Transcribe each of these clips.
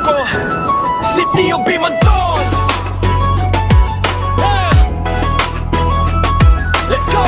Ako, si Tio Bimanton. Let's go!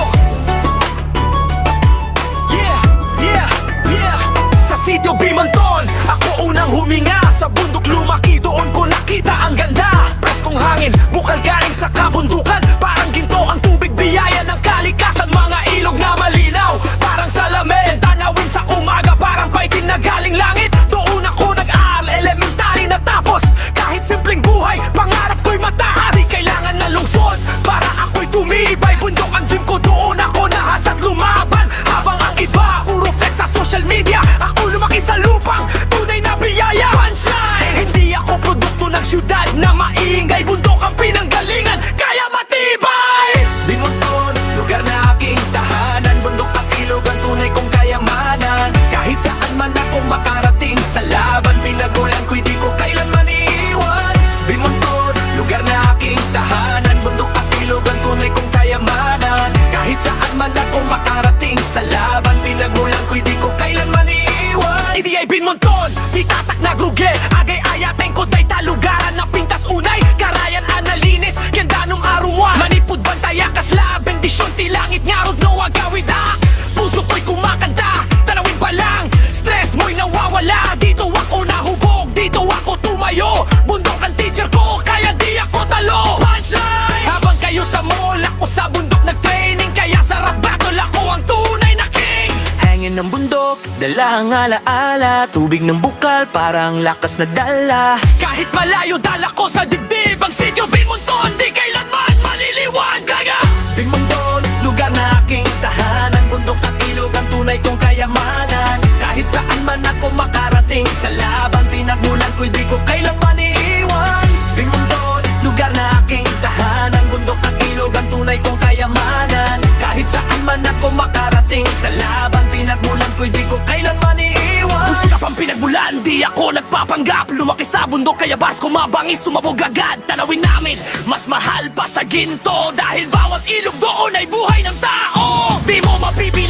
Yeah, yeah, yeah. Sa sitio Bimanton, ako unang huminga. Sa bundok lumaki, doon ko nakita ang ganda. Preskong hangin, bukal galing sa kabundukan. Parang ginto ang tubig, biyaya ng kalikasan. Mga ilog na malinaw, parang salamin. Tanawin sa umaga, parang paikin na galing langit. Doon ako nag-aaral, elementary na tapos. Kahit simpleng buhay, pangarap ko'y mataas. Di kailangan na lungsod, para ako'y tumibay. Bundok ang gym ko, doon ako nahasat lumaban. Habang ang iba, puro flex sa social media, ako lumaki sa lupang tunay na biyaya. Punchline! Hindi ako produkto ng syudad na maingay. Bundok ang pinanggalingan, kaya matibay. Bimanton, lugar na aking tahanan. Bundok at ilog ang tunay kong kayamanan. Kahit saan man ako makarating sa laban, pinagulan ko'y di ko kailanman iiwan. Bimanton, lugar na aking tahanan. Bundok at ilog ang tunay kong kayamanan. Kahit saan man ako makarating sa laban, pinagulan ko'y di ko kailanman iiwan. Hindi ay Bimanton, di tatak na gruge. Agay ayaten ko tay talugaran na pintas unay. Karayan analinis, ganda nung arumwa. Manipod bantaya kasla, bendisyon ti langit ngarod no agawid ak. Puso ko'y kumakanta, tanawin pa lang. Stress mo'y nawawala, dito ako nahubog, dito ako tumayo. Bundok ang teacher ko, kaya di ako talo. Punchline! Habang kayo sa mall, ako sa bundok nag-training. Kaya sa rap battle, ako ang tunay na king. Hangin ng bundok, dala ang alaala. Tubig ng bukal, parang lakas na dala. Kahit malayo dala ko sa dibdib, ang sitio Bimanton di kailanman maliliwan. Kaya Bimanton, lugar na aking tahanan. Bundok at ilog ang tunay kong kayamanan. Kahit saan man ako makarating sa laban, pinagmulan ko'y di ko kailanman iiwan. Bimanton, lugar na aking tahanan. Bundok at ilog ang tunay kong kayamanan. Kahit saan man ako makarating sa laban, pinagmulan ko'y di ko kailanman iiwan. Musika pang pinagmulan, di ako nagpapanggap. Lumaki sa bundok kaya bas kumabangis, sumabog agad. Tanawin namin, mas mahal pa sa ginto. Dahil bawat ilog doon ay buhay ng tao. Di mo mapipili